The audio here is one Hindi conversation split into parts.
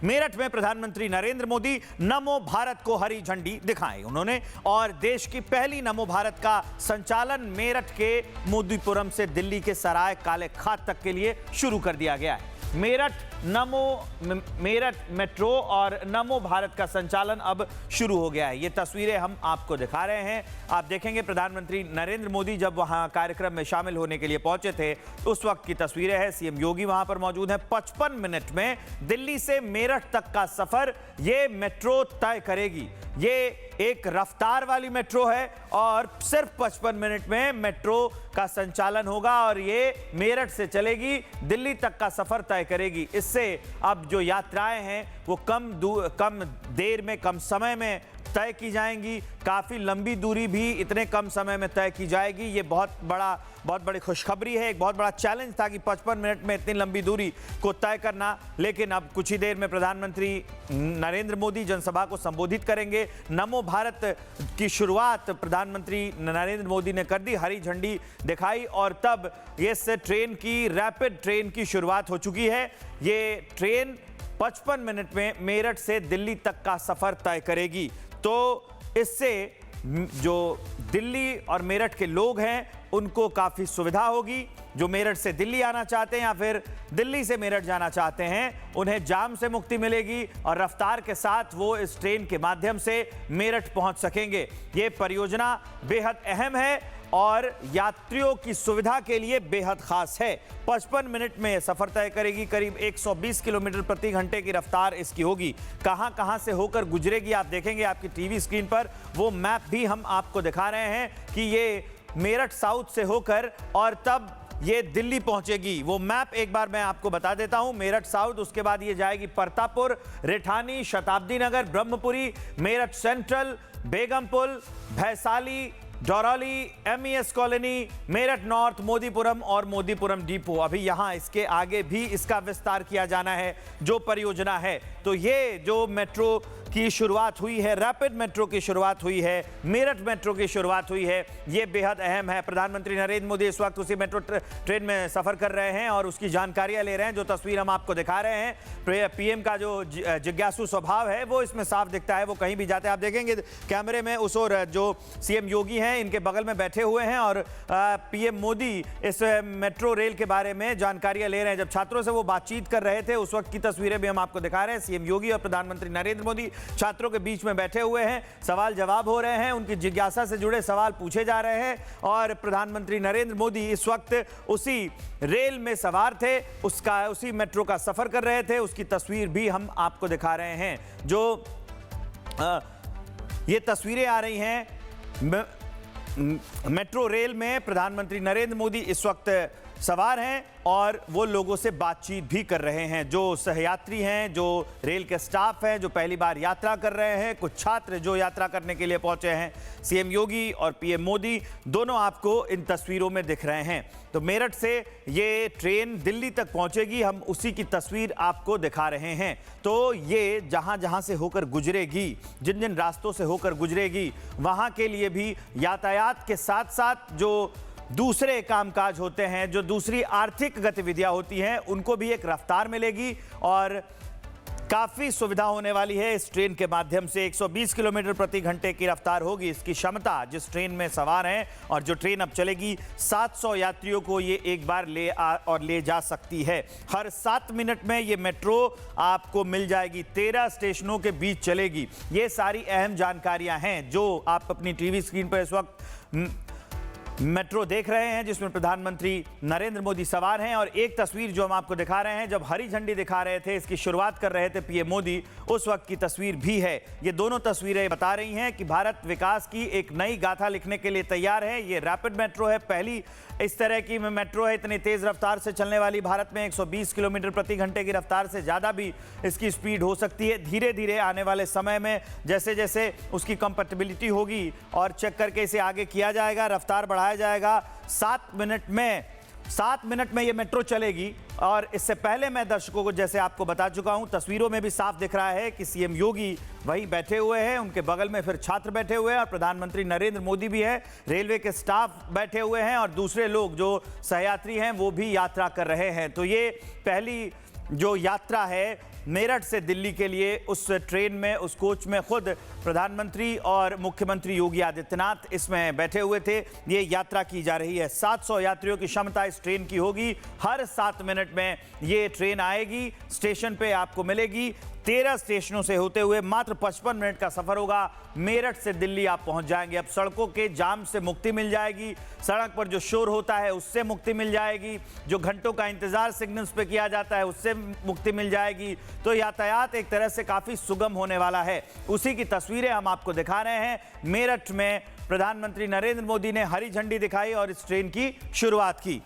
मेरठ में प्रधानमंत्री नरेंद्र मोदी नमो भारत को हरी झंडी दिखाई उन्होंने और देश की पहली नमो भारत का संचालन मेरठ के मोदीपुरम से दिल्ली के सराय काले खात तक के लिए शुरू कर दिया गया है। मेरठ मेट्रो और नमो भारत का संचालन अब शुरू हो गया है। ये तस्वीरें हम आपको दिखा रहे हैं। आप देखेंगे प्रधानमंत्री नरेंद्र मोदी जब वहां कार्यक्रम में शामिल होने के लिए पहुंचे थे उस वक्त की तस्वीरें हैं। सीएम योगी वहां पर मौजूद हैं। 55 मिनट में दिल्ली से मेरठ तक का सफर ये मेट्रो तय करेगी। ये एक रफ्तार वाली मेट्रो है और सिर्फ 55 मिनट में मेट्रो का संचालन होगा और ये मेरठ से चलेगी, दिल्ली तक का सफर तय करेगी। इससे अब जो यात्राएं हैं वो कम देर में, कम समय में तय की जाएंगी। काफ़ी लंबी दूरी भी इतने कम समय में तय की जाएगी। ये बहुत बड़ी खुशखबरी है। एक बहुत बड़ा चैलेंज था कि 55 मिनट में इतनी लंबी दूरी को तय करना, लेकिन अब कुछ ही देर में प्रधानमंत्री नरेंद्र मोदी जनसभा को संबोधित करेंगे। नमो भारत की शुरुआत प्रधानमंत्री नरेंद्र मोदी ने कर दी, हरी झंडी दिखाई और तब इस ट्रेन की, रैपिड ट्रेन की शुरुआत हो चुकी है। ये ट्रेन 55 मिनट में मेरठ से दिल्ली तक का सफर तय करेगी। तो इससे जो दिल्ली और मेरठ के लोग हैं उनको काफ़ी सुविधा होगी। जो मेरठ से दिल्ली आना चाहते हैं या फिर दिल्ली से मेरठ जाना चाहते हैं उन्हें जाम से मुक्ति मिलेगी और रफ्तार के साथ वो इस ट्रेन के माध्यम से मेरठ पहुंच सकेंगे। ये परियोजना बेहद अहम है और यात्रियों की सुविधा के लिए बेहद खास है। 55 मिनट में सफर तय करेगी। करीब 120 किलोमीटर प्रति घंटे की रफ्तार इसकी होगी। कहां से होकर गुजरेगी आप देखेंगे आपकी टीवी स्क्रीन पर। वो मैप भी हम आपको दिखा रहे हैं कि ये मेरठ साउथ से होकर और तब ये दिल्ली पहुंचेगी। वो मैप एक बार मैं आपको बता देता हूं। मेरठ साउथ, उसके बाद ये जाएगी Partapur, Rithani, Shatabdi Nagar, Brahmpuri, Meerut central, Begumpul, Bhaisali, Daurauli, MES colony, Meerut north, Modipuram और मोदीपुरम डिपो। अभी यहाँ इसके आगे भी इसका विस्तार किया जाना है जो परियोजना है। तो ये जो मेट्रो की शुरुआत हुई है, रैपिड मेट्रो की शुरुआत हुई है, मेरठ मेट्रो की शुरुआत हुई है, ये बेहद अहम है। प्रधानमंत्री नरेंद्र मोदी इस वक्त उसी मेट्रो ट्रेन में सफर कर रहे हैं और उसकी जानकारियां ले रहे हैं। जो तस्वीर हम आपको दिखा रहे हैं, पीएम का जो जिज्ञासु स्वभाव है वो इसमें साफ दिखता है। वो कहीं भी जाते हैं, आप देखेंगे कैमरे में उस ओर जो सीएम योगी हैं इनके बगल में बैठे हुए हैं और पीएम मोदी इस मेट्रो रेल के बारे में जानकारियां ले रहे हैं। जब छात्रों से वो बातचीत कर रहे थे उस वक्त की तस्वीरें भी हम आपको दिखा रहे हैं। सीएम योगी और प्रधानमंत्री नरेंद्र मोदी छात्रों के बीच में बैठे हुए हैं, सवाल जवाब हो रहे हैं, उनकी जिज्ञासा से जुड़े सवाल पूछे जा रहे हैं और प्रधानमंत्री नरेंद्र मोदी इस वक्त उसी रेल में सवार थे, उसी मेट्रो का सफर कर रहे थे। उसकी तस्वीर भी हम आपको दिखा रहे हैं। जो ये तस्वीरें आ रही हैं मेट्रो रेल में, प्रधानमंत्री नरेंद्र मोदी इस वक्त सवार हैं और वो लोगों से बातचीत भी कर रहे हैं। जो सहयात्री हैं, जो रेल के स्टाफ हैं, जो पहली बार यात्रा कर रहे हैं, कुछ छात्र जो यात्रा करने के लिए पहुंचे हैं। सीएम योगी और पीएम मोदी दोनों आपको इन तस्वीरों में दिख रहे हैं। तो मेरठ से ये ट्रेन दिल्ली तक पहुंचेगी, हम उसी की तस्वीर आपको दिखा रहे हैं। तो ये जहां से होकर गुजरेगी, जिन जिन रास्तों से होकर गुजरेगी, वहां के लिए भी यातायात के साथ साथ जो दूसरे कामकाज होते हैं, जो दूसरी आर्थिक गतिविधियां होती हैं, उनको भी एक रफ्तार मिलेगी और काफ़ी सुविधा होने वाली है इस ट्रेन के माध्यम से। 120 किलोमीटर प्रति घंटे की रफ्तार होगी इसकी क्षमता जिस ट्रेन में सवार हैं और जो ट्रेन अब चलेगी 700 यात्रियों को ये एक बार ले जा सकती है। हर 7 मिनट में ये मेट्रो आपको मिल जाएगी, 13 स्टेशनों के बीच चलेगी। ये सारी अहम जानकारियां हैं जो आप अपनी टीवी स्क्रीन पर इस वक्त मेट्रो देख रहे हैं जिसमें प्रधानमंत्री नरेंद्र मोदी सवार हैं। और एक तस्वीर जो हम आपको दिखा रहे हैं, जब हरी झंडी दिखा रहे थे, इसकी शुरुआत कर रहे थे पीएम मोदी, उस वक्त की तस्वीर भी है। ये दोनों तस्वीरें बता रही हैं कि भारत विकास की एक नई गाथा लिखने के लिए तैयार है। ये रैपिड मेट्रो है, पहली इस तरह की मेट्रो है इतनी तेज रफ्तार से चलने वाली। भारत में 120 किलोमीटर प्रति घंटे की रफ्तार से ज़्यादा भी इसकी स्पीड हो सकती है। धीरे धीरे आने वाले समय में जैसे जैसे उसकी कंपैटिबिलिटी होगी और चेक करके इसे आगे किया जाएगा, रफ्तार बढ़ाया जाएगा। 7 मिनट में ये मेट्रो चलेगी। और इससे पहले मैं दर्शकों को जैसे आपको बता चुका हूं, तस्वीरों में भी साफ दिख रहा है कि सीएम योगी वहीं बैठे हुए हैं, उनके बगल में फिर छात्र बैठे हुए हैं और प्रधानमंत्री नरेंद्र मोदी भी है, रेलवे के स्टाफ बैठे हुए हैं और दूसरे लोग जो सहयात्री हैं वो भी यात्रा कर रहे हैं। तो ये पहली जो यात्रा है मेरठ से दिल्ली के लिए उस ट्रेन में, उस कोच में खुद प्रधानमंत्री और मुख्यमंत्री योगी आदित्यनाथ इसमें बैठे हुए थे। ये यात्रा की जा रही है। 700 यात्रियों की क्षमता इस ट्रेन की होगी। हर 7 मिनट में ये ट्रेन आएगी, स्टेशन पे आपको मिलेगी। 13 स्टेशनों से होते हुए मात्र 55 मिनट का सफर होगा। मेरठ से दिल्ली आप पहुंच जाएंगे। अब सड़कों के जाम से मुक्ति मिल जाएगी, सड़क पर जो शोर होता है उससे मुक्ति मिल जाएगी, जो घंटों का इंतजार सिग्नल्स पे किया जाता है उससे मुक्ति मिल जाएगी। तो यातायात एक तरह से काफी सुगम होने वाला है। उसी की तस्वीरें हम आपको दिखा रहे हैं। मेरठ में प्रधानमंत्री नरेंद्र मोदी ने हरी झंडी दिखाई और इस ट्रेन की शुरुआत की।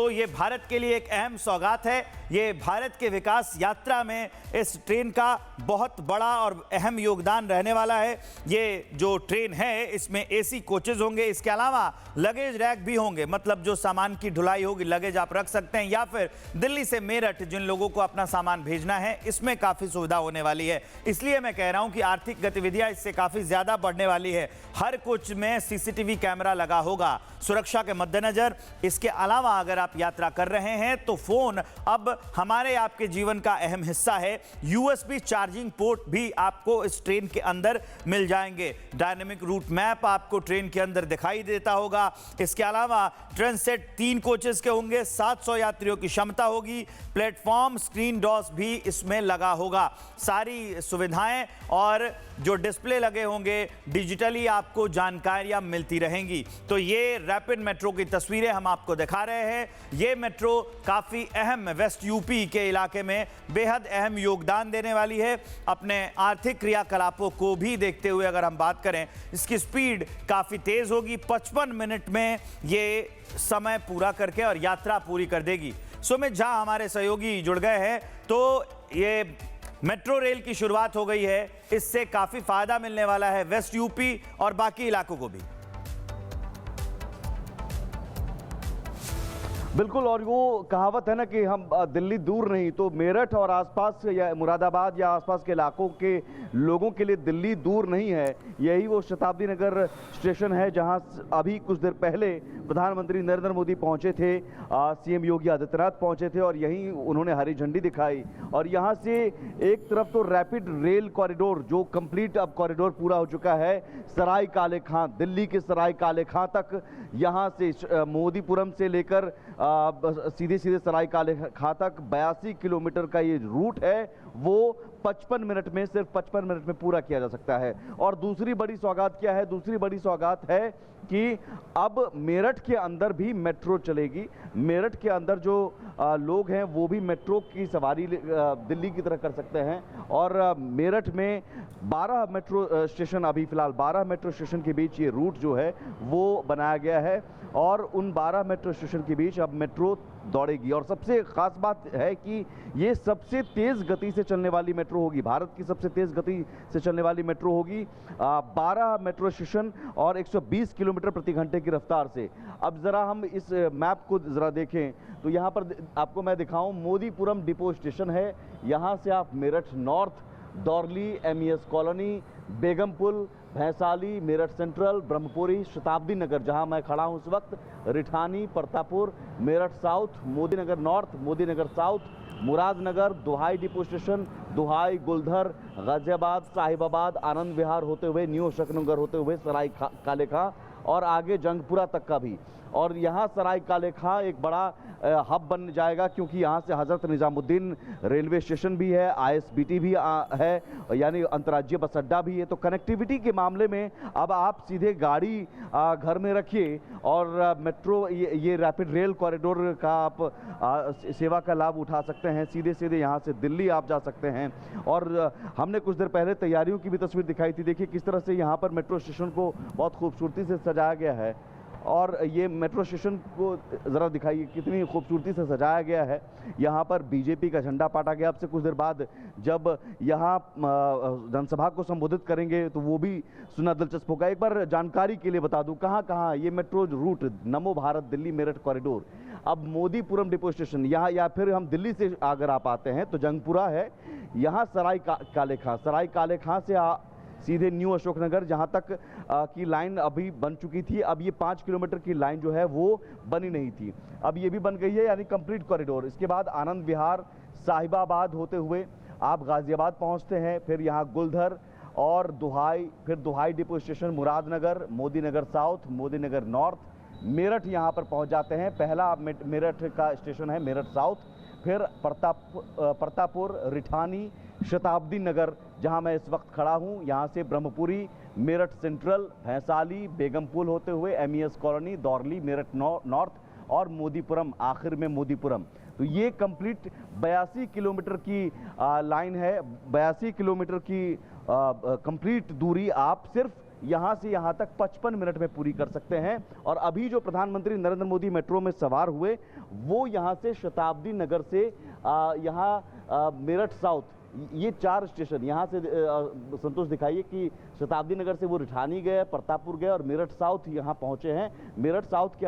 ये भारत के लिए एक अहम सौगात है। ये भारत के विकास यात्रा में इस ट्रेन का बहुत बड़ा और अहम योगदान रहने वाला है। ये जो ट्रेन है इसमें एसी कोचेज होंगे, इसके अलावा लगेज रैक भी होंगे, मतलब जो सामान की ढुलाई होगी, लगेज आप रख सकते हैं, या फिर दिल्ली से मेरठ जिन लोगों को अपना सामान भेजना है, इसमें काफ़ी सुविधा होने वाली है। इसलिए मैं कह रहा हूं कि आर्थिक गतिविधियां इससे काफ़ी ज़्यादा बढ़ने वाली है। हर कोच में सीसीटीवी कैमरा लगा होगा सुरक्षा के मद्देनजर। इसके अलावा अगर आप यात्रा कर रहे हैं तो फ़ोन अब हमारे आपके जीवन का अहम हिस्सा है। यूएसबी चार्जिंग पोर्ट भी आपको इस ट्रेन के अंदर मिल जाएंगे। डायनेमिक रूट मैप आपको ट्रेन के अंदर दिखाई देता होगा। इसके अलावा ट्रेन सेट 3 कोचेस के होंगे, 700 यात्रियों की क्षमता होगी। प्लेटफॉर्म स्क्रीन डॉस भी इसमें लगा होगा। सारी सुविधाएं और जो डिस्प्ले लगे होंगे, डिजिटली आपको जानकारियां मिलती रहेंगी। तो ये रैपिड मेट्रो की तस्वीरें हम आपको दिखा रहे हैं। ये मेट्रो काफ़ी अहम वेस्ट यूपी के इलाके में बेहद अहम योगदान देने वाली है। अपने आर्थिक क्रियाकलापों को भी देखते हुए अगर हम बात करें, इसकी स्पीड काफ़ी तेज़ होगी। 55 मिनट में ये समय पूरा करके और यात्रा पूरी कर देगी। सुमित झा हमारे सहयोगी जुड़ गए हैं। तो ये मेट्रो रेल की शुरुआत हो गई है, इससे काफ़ी फायदा मिलने वाला है वेस्ट यूपी और बाकी इलाकों को भी। बिल्कुल, और वो कहावत है ना कि हम दिल्ली दूर नहीं, तो मेरठ और आसपास या मुरादाबाद या आसपास के इलाकों के लोगों के लिए दिल्ली दूर नहीं है। यही वो शताब्दी नगर स्टेशन है जहां अभी कुछ देर पहले प्रधानमंत्री नरेंद्र मोदी पहुंचे थे, सीएम योगी आदित्यनाथ पहुंचे थे और यहीं उन्होंने हरी झंडी दिखाई। और यहां से एक तरफ तो रैपिड रेल कॉरिडोर, जो कंप्लीट अब कॉरिडोर पूरा हो चुका है, सराय काले खां, दिल्ली के सराय काले खां तक, यहाँ से मोदीपुरम से लेकर सीधे सीधे सराय काले खां तक 82 किलोमीटर का ये रूट है, वो 55 मिनट में, सिर्फ 55 मिनट में पूरा किया जा सकता है। और दूसरी बड़ी सौगात क्या है? दूसरी बड़ी सौगात है कि अब मेरठ के अंदर भी मेट्रो चलेगी। मेरठ के अंदर जो लोग हैं वो भी मेट्रो की सवारी दिल्ली की तरह कर सकते हैं। और मेरठ में 12 मेट्रो स्टेशन, अभी फिलहाल 12 मेट्रो स्टेशन के बीच ये रूट जो है वो बनाया गया है और उन 12 मेट्रो स्टेशन के बीच अब मेट्रो दौड़ेगी। और सबसे खास बात है कि ये सबसे तेज़ गति से चलने वाली मेट्रो होगी, भारत की सबसे तेज़ गति से चलने वाली मेट्रो होगी। 12 मेट्रो स्टेशन और 120 किलोमीटर प्रति घंटे की रफ्तार से। अब ज़रा हम इस मैप को ज़रा देखें तो यहाँ पर आपको मैं दिखाऊं, मोदीपुरम डिपो स्टेशन है। यहाँ से आप Meerut north, Daurli, MES colony, Begumpul, Bhainsali, Meerut central, Brahmpuri, Shatabdi Nagar जहां मैं खड़ा हूं इस वक्त, Rithani, Partapur, Meerut south, Modinagar north, Modinagar south, Muradnagar, Duhai depot station, दुहाई, गुलधर, गाजियाबाद, साहिबाबाद, आनंद विहार होते हुए, न्यू अशोकनगर होते हुए सराय काले खां और आगे जंगपुरा तक का भी। और यहाँ सराय काले खां एक बड़ा हब बन जाएगा क्योंकि यहाँ से हज़रत निज़ामुद्दीन रेलवे स्टेशन भी है, आईएसबीटी भी है, यानी अंतर्राज्यीय बस अड्डा भी है। तो कनेक्टिविटी के मामले में अब आप सीधे गाड़ी घर में रखिए और मेट्रो ये रैपिड रेल कॉरिडोर का आप सेवा का लाभ उठा सकते हैं। सीधे सीधे यहाँ से दिल्ली आप जा सकते हैं। और हमने कुछ देर पहले तैयारियों की भी तस्वीर दिखाई थी। देखिए किस तरह से यहाँ पर मेट्रो स्टेशन को बहुत खूबसूरती से सजाया गया है। और ये मेट्रो स्टेशन को ज़रा दिखाइए कितनी खूबसूरती से सजाया गया है। यहाँ पर बीजेपी का झंडा पाटा गया। अब से कुछ देर बाद जब यहाँ जनसभा को संबोधित करेंगे तो वो भी सुनना दिलचस्प होगा। एक बार जानकारी के लिए बता दूं कहाँ कहाँ ये मेट्रो रूट, नमो भारत दिल्ली मेरठ कॉरिडोर। अब मोदीपुरम डिपो स्टेशन यहाँ, या फिर हम दिल्ली से अगर आप आते हैं तो जंगपुरा है, यहाँ सराय काले खां, सराय काले खां से सीधे न्यू अशोकनगर, जहां तक की लाइन अभी बन चुकी थी। अब ये 5 किलोमीटर की लाइन जो है वो बनी नहीं थी, अब ये भी बन गई है, यानी कंप्लीट कॉरिडोर। इसके बाद आनंद विहार, साहिबाबाद होते हुए आप गाजियाबाद पहुंचते हैं, फिर यहाँ गुलधर और दुहाई, फिर दुहाई डिपो स्टेशन, मुरादनगर, मोदी नगर साउथ, मोदी नगर नॉर्थ, मेरठ यहाँ पर पहुंच जाते हैं। पहला मेरठ का स्टेशन है मेरठ साउथ, फिर प्रतापपुर, रिठानी, शताब्दी नगर जहां मैं इस वक्त खड़ा हूं, यहां से ब्रह्मपुरी, मेरठ सेंट्रल, भैंसाली, बेगमपुल होते हुए MES colony, Daurli, Meerut north और मोदीपुरम, आखिर में मोदीपुरम। तो ये कंप्लीट 82 किलोमीटर की लाइन है। 82 किलोमीटर की कंप्लीट दूरी आप सिर्फ यहाँ से यहाँ तक 55 मिनट में पूरी कर सकते हैं। और अभी जो प्रधानमंत्री नरेंद्र मोदी मेट्रो में सवार हुए वो यहाँ से शताब्दी नगर से यहाँ मेरठ साउथ, ये 4 स्टेशन यहाँ से संतोष दिखाइए कि शताब्दी नगर से वो रिठानी गए, प्रतापपुर गए और मेरठ साउथ यहाँ पहुँचे हैं। मेरठ साउथ के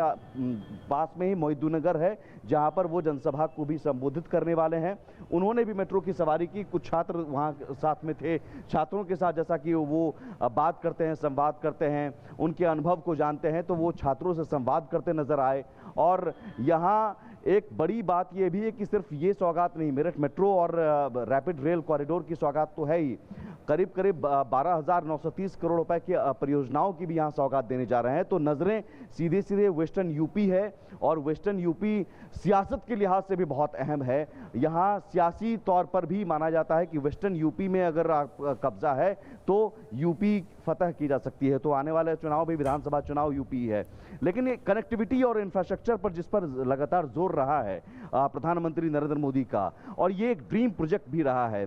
पास में ही मोहिद्दीनगर है जहाँ पर वो जनसभा को भी संबोधित करने वाले हैं। उन्होंने भी मेट्रो की सवारी की, कुछ छात्र वहाँ साथ में थे, छात्रों के साथ जैसा कि वो बात करते हैं, संवाद करते हैं, उनके अनुभव को जानते हैं, तो वो छात्रों से संवाद करते नजर आए। और यहाँ एक बड़ी बात ये भी है कि सिर्फ ये सौगात नहीं, मेरठ मेट्रो और रैपिड रेल कॉरिडोर की सौगात तो है ही, करीब करीब 12,930 करोड़ रुपए की परियोजनाओं की भी यहाँ सौगात देने जा रहे हैं। तो नजरें सीधे सीधे वेस्टर्न यूपी है और वेस्टर्न यूपी सियासत के लिहाज से भी बहुत अहम है। यहाँ सियासी तौर पर भी माना जाता है कि वेस्टर्न यूपी में अगर कब्जा है तो यूपी फतह की जा सकती है। तो आने वाले चुनाव भी विधानसभा चुनाव यूपी है, लेकिन ये कनेक्टिविटी और इंफ्रास्ट्रक्चर पर जिस पर लगातार जोर रहा है प्रधानमंत्री नरेंद्र मोदी का, और ये एक ड्रीम प्रोजेक्ट भी रहा है।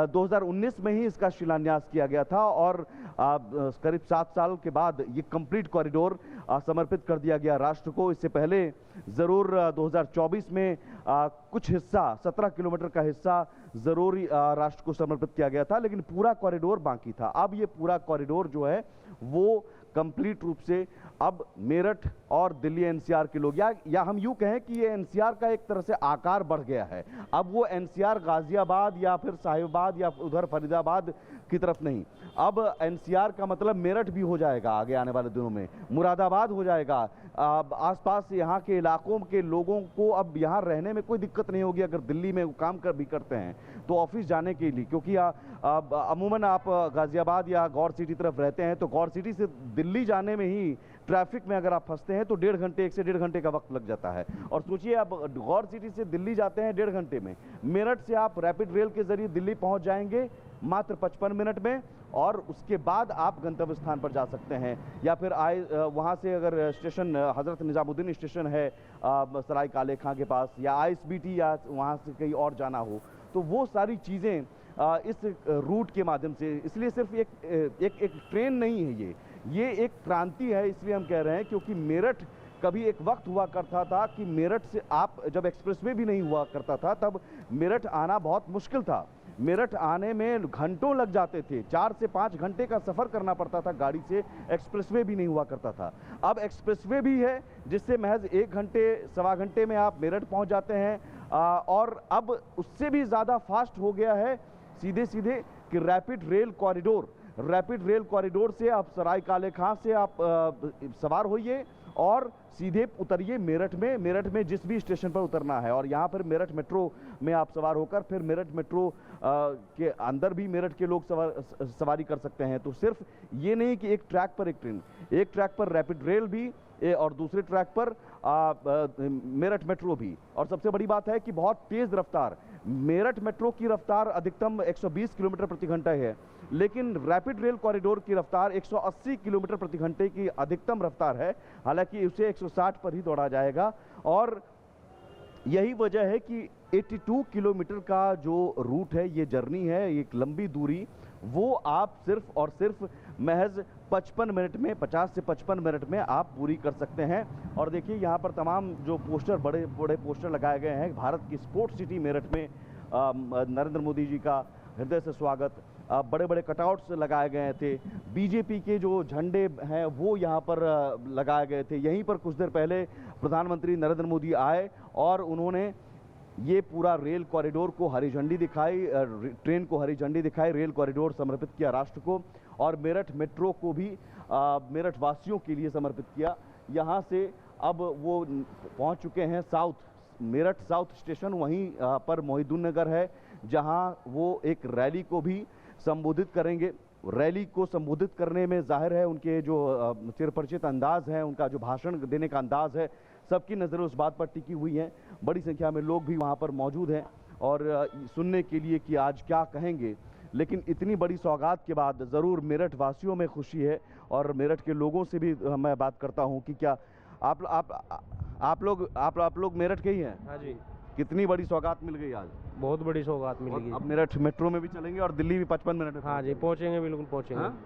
2019 में ही इसका शिलान्यास किया गया था और करीब 7 साल के बाद ये कंप्लीट कॉरिडोर समर्पित कर दिया गया राष्ट्र को। इससे पहले ज़रूर 2024 में कुछ हिस्सा, 17 किलोमीटर का हिस्सा ज़रूर राष्ट्र को समर्पित किया गया था, लेकिन पूरा कॉरिडोर बाकी था। अब ये पूरा कॉरिडोर जो है वो कंप्लीट रूप से अब मेरठ और दिल्ली एनसीआर के लोग, या हम यूं कहें कि ये एनसीआर का एक तरह से आकार बढ़ गया है। अब वो एनसीआर गाजियाबाद या फिर साहिबाबाद या उधर फरीदाबाद की तरफ नहीं, अब एनसीआर का मतलब मेरठ भी हो जाएगा आगे आने वाले दिनों में, मुरादाबाद हो जाएगा। आसपास यहाँ के इलाकों के लोगों को अब यहाँ रहने में कोई दिक्कत नहीं होगी अगर दिल्ली में काम भी करते हैं तो ऑफिस जाने के लिए, क्योंकि अमूमन आप गाजियाबाद या गौर सिटी तरफ रहते हैं तो गौर सिटी से दिल्ली जाने में ही ट्रैफिक में अगर आप फंसते हैं तो 1.5 घंटे, 1 से 1.5 घंटे का वक्त लग जाता है। और सोचिए आप गौर सिटी से दिल्ली जाते हैं 1.5 घंटे में, मेरठ से आप रैपिड रेल के जरिए दिल्ली पहुंच जाएंगे मात्र 55 मिनट में, और उसके बाद आप गंतव्य स्थान पर जा सकते हैं। या फिर वहाँ से अगर स्टेशन हज़रत निज़ामुद्दीन स्टेशन है सराय काले खां के पास, या आईएसबीटी या वहाँ से कहीं और जाना हो, तो वो सारी चीज़ें इस रूट के माध्यम से, इसलिए सिर्फ एक ट्रेन नहीं है, ये एक क्रांति है। इसलिए हम कह रहे हैं क्योंकि मेरठ कभी एक वक्त हुआ करता था कि मेरठ से आप जब एक्सप्रेसवे भी नहीं हुआ करता था तब मेरठ आना बहुत मुश्किल था। मेरठ आने में घंटों लग जाते थे, 4 से 5 घंटे का सफ़र करना पड़ता था गाड़ी से, एक्सप्रेसवे भी नहीं हुआ करता था। अब एक्सप्रेसवे भी है जिससे महज 1 घंटे, सवा घंटे में आप मेरठ पहुंच जाते हैं। और अब उससे भी ज़्यादा फास्ट हो गया है सीधे सीधे कि रैपिड रेल कॉरिडोर से आप सराय काले खां से आप सवार होइए और सीधे उतरिए मेरठ में जिस भी स्टेशन पर उतरना है। और यहाँ पर मेरठ मेट्रो में आप सवार होकर फिर मेरठ मेट्रो के अंदर भी मेरठ के लोग सवारी कर सकते हैं। तो सिर्फ ये नहीं कि एक ट्रैक पर एक ट्रेन, एक ट्रैक पर रैपिड रेल भी और दूसरे ट्रैक पर मेरठ मेट्रो भी। और सबसे बड़ी बात है कि बहुत तेज़ रफ्तार, मेरठ मेट्रो की रफ्तार अधिकतम 120 किलोमीटर प्रति घंटा है, लेकिन रैपिड रेल कॉरिडोर की रफ्तार 180 किलोमीटर प्रति घंटे की अधिकतम रफ्तार है। हालांकि उसे 160 पर ही दौड़ा जाएगा। और यही वजह है कि 82 किलोमीटर का जो रूट है, ये जर्नी है, एक लंबी दूरी, वो आप सिर्फ और सिर्फ महज 55 मिनट में, 50 से 55 मिनट में आप पूरी कर सकते हैं। और देखिए यहाँ पर तमाम जो पोस्टर, बड़े बड़े पोस्टर लगाए गए हैं। भारत की स्पोर्ट्स सिटी मेरठ में नरेंद्र मोदी जी का हृदय से स्वागत, बड़े बड़े कटआउट्स लगाए गए थे। बीजेपी के जो झंडे हैं वो यहाँ पर लगाए गए थे। यहीं पर कुछ देर पहले प्रधानमंत्री नरेंद्र मोदी आए और उन्होंने ये पूरा रेल कॉरिडोर को हरी झंडी दिखाई, ट्रेन को हरी झंडी दिखाई, रेल कॉरिडोर समर्पित किया राष्ट्र को। और मेरठ मेट्रो को भी मेरठ वासियों के लिए समर्पित किया। यहाँ से अब वो पहुँच चुके हैं साउथ, मेरठ साउथ स्टेशन, वहीं पर मोहिउद्दीन नगर है, जहाँ वो एक रैली को भी संबोधित करेंगे। रैली को संबोधित करने में जाहिर है उनके जो चिरपरिचित अंदाज है, उनका जो भाषण देने का अंदाज है, सबकी नज़रें उस बात पर टिकी हुई हैं। बड़ी संख्या में लोग भी वहाँ पर मौजूद हैं और सुनने के लिए कि आज क्या कहेंगे। लेकिन इतनी बड़ी सौगात के बाद ज़रूर मेरठ वासियों में खुशी है और मेरठ के लोगों से भी मैं बात करता हूँ कि क्या आप लोग मेरठ के ही हैं? हाँ जी, कितनी बड़ी सौगात मिल गई आज? बहुत बड़ी सौगात मिलेगी। अब मेरठ मेट्रो में भी चलेंगे और दिल्ली भी 55 मिनट में हाँ जी, पहुँचेंगे, बिल्कुल पहुँचेंगे। हाँ?